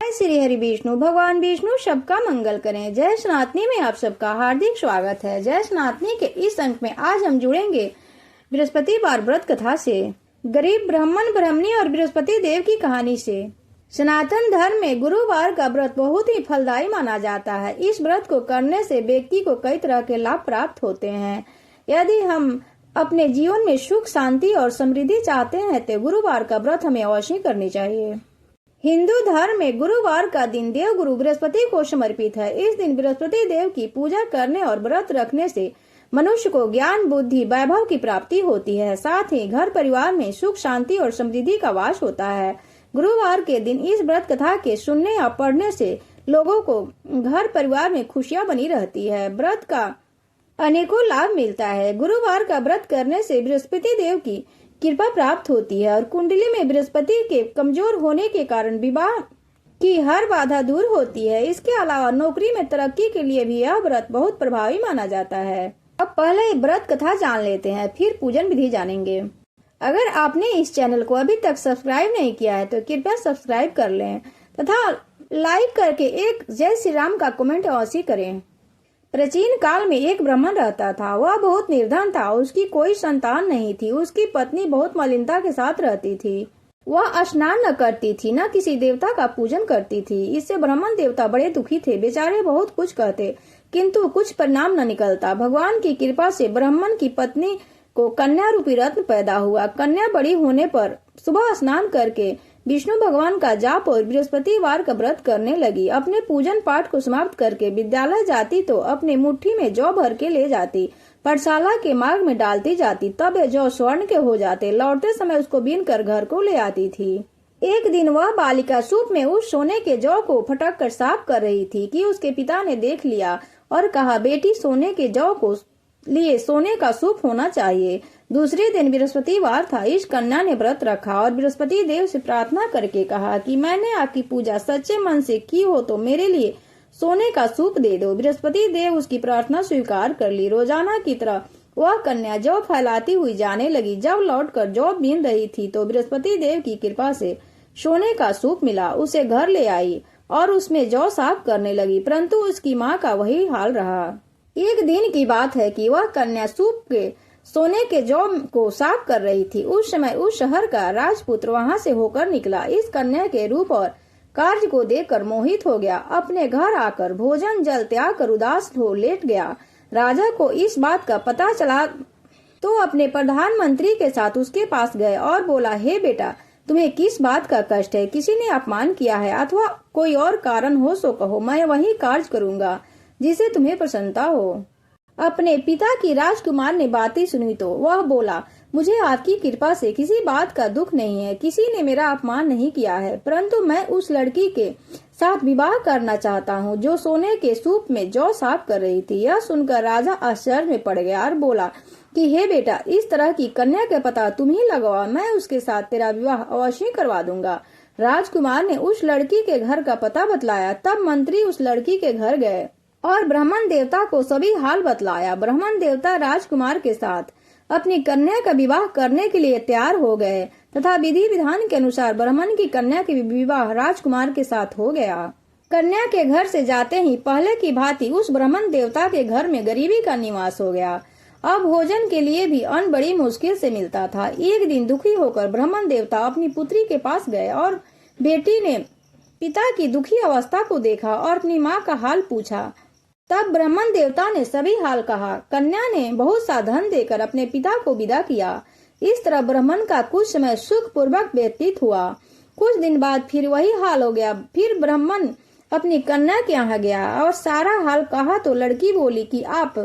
जय श्री हरि विष्णु। भगवान विष्णु सबका मंगल करें। जय सनातनी में आप सबका हार्दिक स्वागत है। जय सनातनी के इस अंक में आज हम जुड़ेंगे बृहस्पतिवार व्रत कथा से, गरीब ब्राह्मण ब्राह्मणी और बृहस्पति देव की कहानी से। सनातन धर्म में गुरुवार का व्रत बहुत ही फलदायी माना जाता है। इस व्रत को करने से व्यक्ति को कई तरह के लाभ प्राप्त होते हैं। यदि हम अपने जीवन में सुख, शांति और समृद्धि चाहते हैं तो गुरुवार का व्रत हमें अवश्य करनी चाहिए। हिंदू धर्म में गुरुवार का दिन देव गुरु बृहस्पति को समर्पित है। इस दिन बृहस्पति देव की पूजा करने और व्रत रखने से मनुष्य को ज्ञान, बुद्धि, वैभव की प्राप्ति होती है। साथ ही घर परिवार में सुख, शांति और समृद्धि का वास होता है। गुरुवार के दिन इस व्रत कथा के सुनने या पढ़ने से लोगों को घर परिवार में खुशियां बनी रहती है। व्रत का अनेकों लाभ मिलता है। गुरुवार का व्रत करने से बृहस्पति देव की कृपा प्राप्त होती है और कुंडली में बृहस्पति के कमजोर होने के कारण विवाह की हर बाधा दूर होती है। इसके अलावा नौकरी में तरक्की के लिए भी यह व्रत बहुत प्रभावी माना जाता है। अब पहले व्रत कथा जान लेते हैं, फिर पूजन विधि जानेंगे। अगर आपने इस चैनल को अभी तक सब्सक्राइब नहीं किया है तो कृपया सब्सक्राइब कर लें तथा लाइक करके एक जय श्री राम का कमेंट अवश्य करें। प्राचीन काल में एक ब्राह्मण रहता था। वह बहुत निर्धन था। उसकी कोई संतान नहीं थी। उसकी पत्नी बहुत मलिनता के साथ रहती थी। वह स्नान न करती थी, न किसी देवता का पूजन करती थी। इससे ब्राह्मण देवता बड़े दुखी थे। बेचारे बहुत कुछ कहते किंतु कुछ परिणाम न निकलता। भगवान की कृपा से ब्राह्मण की पत्नी को कन्या रूपी रत्न पैदा हुआ। कन्या बड़ी होने पर सुबह स्नान करके विष्णु भगवान का जाप और बृहस्पतिवार का व्रत करने लगी। अपने पूजन पाठ को समाप्त करके विद्यालय जाती तो अपने मुट्ठी में जौ भर के ले जाती। पाठशाला के मार्ग में डालती जाती, तब ये जौ स्वर्ण के हो जाते। लौटते समय उसको बीन कर घर को ले आती थी। एक दिन वह बालिका सूप में उस सोने के जौ को फटक कर साफ कर रही थी कि उसके पिता ने देख लिया और कहा, बेटी, सोने के जौ को लिए सोने का सूप होना चाहिए। दूसरे दिन बृहस्पतिवार था। इस कन्या ने व्रत रखा और बृहस्पति देव से प्रार्थना करके कहा कि मैंने आपकी पूजा सच्चे मन से की हो तो मेरे लिए सोने का सूप दे दो। बृहस्पति देव उसकी प्रार्थना स्वीकार कर ली। रोजाना की तरह वह कन्या जौ फैलाती हुई जाने लगी। जब लौटकर जौ बीन रही थी तो बृहस्पति देव की कृपा से सोने का सूप मिला। उसे घर ले आई और उसमें जौ साफ करने लगी, परंतु उसकी माँ का वही हाल रहा। एक दिन की बात है कि वह कन्या सूप के सोने के जौ को साफ कर रही थी। उस समय उस शहर का राजपुत्र वहां से होकर निकला। इस कन्या के रूप और कार्य को देखकर मोहित हो गया। अपने घर आकर भोजन जल त्याग कर उदास हो लेट गया। राजा को इस बात का पता चला तो अपने प्रधानमंत्री के साथ उसके पास गए और बोला, हे बेटा, तुम्हें किस बात का कष्ट है? किसी ने अपमान किया है अथवा कोई और कारण हो सो कहो, मैं वही कार्य करूंगा जिसे तुम्हें प्रसन्नता हो। अपने पिता की राजकुमार ने बातें सुनी तो वह बोला, मुझे आपकी कृपा से किसी बात का दुख नहीं है। किसी ने मेरा अपमान नहीं किया है, परंतु मैं उस लड़की के साथ विवाह करना चाहता हूँ जो सोने के सूप में जौ साफ कर रही थी। यह सुनकर राजा आश्चर्य में पड़ गया और बोला कि हे बेटा, इस तरह की कन्या का पता तुम ही लगवा, मैं उसके साथ तेरा विवाह अवश्य करवा दूंगा। राजकुमार ने उस लड़की के घर का पता बतलाया। तब मंत्री उस लड़की के घर गए और ब्राह्मण देवता को सभी हाल बतलाया। ब्राह्मण देवता राजकुमार के साथ अपनी कन्या का विवाह करने के लिए तैयार हो गए तथा विधि विधान के अनुसार ब्राह्मण की कन्या का विवाह राजकुमार के साथ हो गया। कन्या के घर से जाते ही पहले की भांति उस ब्राह्मण देवता के घर में गरीबी का निवास हो गया। अब भोजन के लिए भी अन्न बड़ी मुश्किल से मिलता था। एक दिन दुखी होकर ब्राह्मण देवता अपनी पुत्री के पास गए और बेटी ने पिता की दुखी अवस्था को देखा और अपनी माँ का हाल पूछा। तब ब्राह्मण देवता ने सभी हाल कहा। कन्या ने बहुत सा धन देकर अपने पिता को विदा किया। इस तरह ब्राह्मण का कुछ समय सुख पूर्वक व्यतीत हुआ। कुछ दिन बाद फिर वही हाल हो गया। फिर ब्राह्मण अपनी कन्या के यहाँ गया और सारा हाल कहा तो लड़की बोली कि आप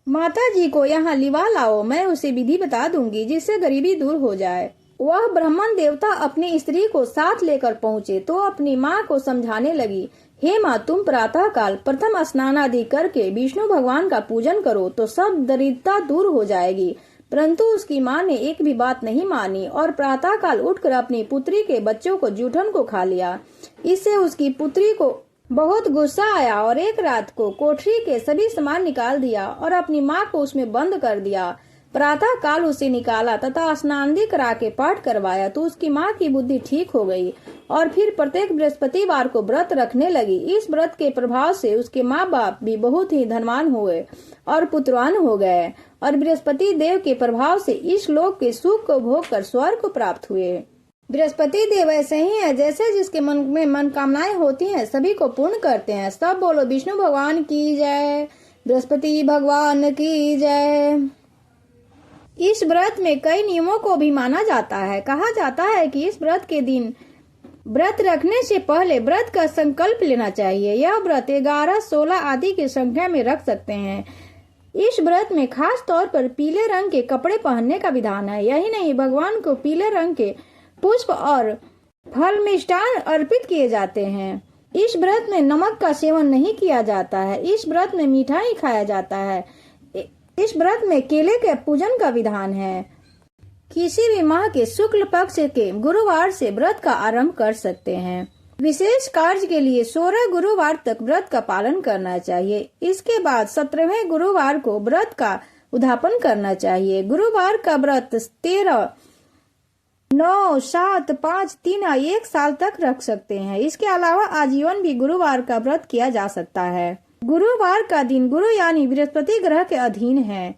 माता जी को यहाँ लिवा लाओ, मैं उसे विधि बता दूंगी जिससे गरीबी दूर हो जाए। वह ब्राह्मण देवता अपनी स्त्री को साथ लेकर पहुँचे तो अपनी माँ को समझाने लगी, हे माँ, तुम प्रातः काल प्रथम स्नान आदि करके विष्णु भगवान का पूजन करो तो सब दरिद्रता दूर हो जाएगी। परंतु उसकी माँ ने एक भी बात नहीं मानी और प्रातः काल उठकर अपनी पुत्री के बच्चों को जूठन को खा लिया। इससे उसकी पुत्री को बहुत गुस्सा आया और एक रात को कोठरी के सभी सामान निकाल दिया और अपनी माँ को उसमें बंद कर दिया। प्रातः काल उसे निकाला तथा स्नान करा के पाठ करवाया तो उसकी माँ की बुद्धि ठीक हो गई। और फिर प्रत्येक बृहस्पतिवार को व्रत रखने लगी। इस व्रत के प्रभाव से उसके माँ बाप भी बहुत ही धनवान हुए और पुत्रवान हो गए और बृहस्पति देव के प्रभाव से इस लोक के सुख को भोग कर स्वर्ग को प्राप्त हुए। बृहस्पति देव ऐसे ही है जैसे जिसके मन में मनोकामनाएं होती हैं सभी को पूर्ण करते हैं। सब बोलो विष्णु भगवान की जय, बृहस्पति भगवान की जय। इस व्रत में कई नियमों को भी माना जाता है। कहा जाता है कि इस व्रत के दिन व्रत रखने से पहले व्रत का संकल्प लेना चाहिए। यह व्रत 11, 16 आदि की संख्या में रख सकते हैं। इस व्रत में खास तौर पर पीले रंग के कपड़े पहनने का विधान है। यही नहीं, भगवान को पीले रंग के पुष्प और फल मिष्टान अर्पित किए जाते हैं। इस व्रत में नमक का सेवन नहीं किया जाता है। इस व्रत में मिठाई खाया जाता है। इस व्रत में केले के पूजन का विधान है। किसी भी माह के शुक्ल पक्ष के गुरुवार से व्रत का आरंभ कर सकते हैं। विशेष कार्य के लिए 16 गुरुवार तक व्रत का पालन करना चाहिए। इसके बाद 17वें गुरुवार को व्रत का उद्यापन करना चाहिए। गुरुवार का व्रत 13, 9, 7, 5, 3 या 1 साल तक रख सकते हैं। इसके अलावा आजीवन भी गुरुवार का व्रत किया जा सकता है। गुरुवार का दिन गुरु यानी बृहस्पति ग्रह के अधीन है।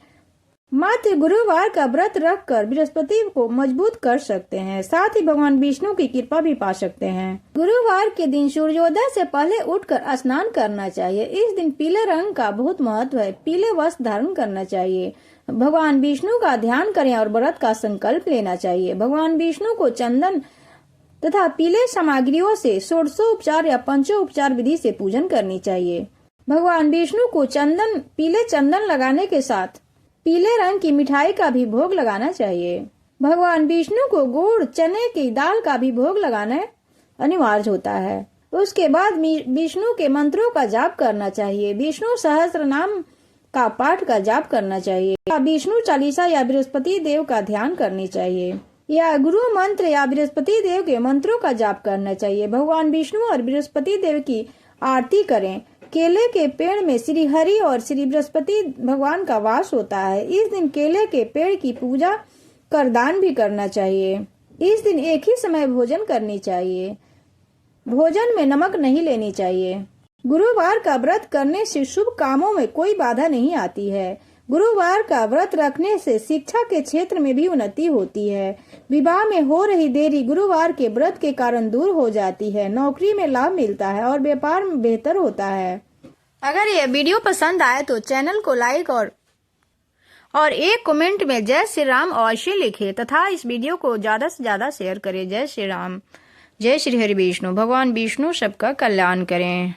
मात्र गुरुवार का व्रत रखकर बृहस्पति को मजबूत कर सकते हैं। साथ ही भगवान विष्णु की कृपा भी पा सकते हैं। गुरुवार के दिन सूर्योदय से पहले उठकर स्नान करना चाहिए। इस दिन पीले रंग का बहुत महत्व है। पीले वस्त्र धारण करना चाहिए। भगवान विष्णु का ध्यान करें और व्रत का संकल्प लेना चाहिए। भगवान विष्णु को चंदन तथा पीले सामग्रियों से षोडशोपचार या पंचोपचार विधि से पूजन करनी चाहिए। भगवान विष्णु को पीले चंदन लगाने के साथ पीले रंग की मिठाई का भी भोग लगाना चाहिए। भगवान विष्णु को गुड़, चने की दाल का भी भोग लगाना अनिवार्य होता है। उसके बाद विष्णु के मंत्रों का जाप करना चाहिए। विष्णु सहस्त्र नाम का पाठ का जाप करना चाहिए या विष्णु चालीसा या बृहस्पति देव का ध्यान करनी चाहिए या गुरु मंत्र या बृहस्पति देव के मंत्रों का जाप करना चाहिए। भगवान विष्णु और बृहस्पति देव की आरती करें। केले के पेड़ में श्री हरि और श्री बृहस्पति भगवान का वास होता है। इस दिन केले के पेड़ की पूजा कर दान भी करना चाहिए। इस दिन एक ही समय भोजन करनी चाहिए। भोजन में नमक नहीं लेनी चाहिए। गुरुवार का व्रत करने से शुभ कामों में कोई बाधा नहीं आती है। गुरुवार का व्रत रखने से शिक्षा के क्षेत्र में भी उन्नति होती है। विवाह में हो रही देरी गुरुवार के व्रत के कारण दूर हो जाती है। नौकरी में लाभ मिलता है और व्यापार में बेहतर होता है। अगर यह वीडियो पसंद आए तो चैनल को लाइक और एक कमेंट में जय श्री राम अवश्य लिखे तथा इस वीडियो को ज्यादा से ज्यादा शेयर करें। जय श्री राम, जय श्री हरि विष्णु। भगवान विष्णु सबका कल्याण करें।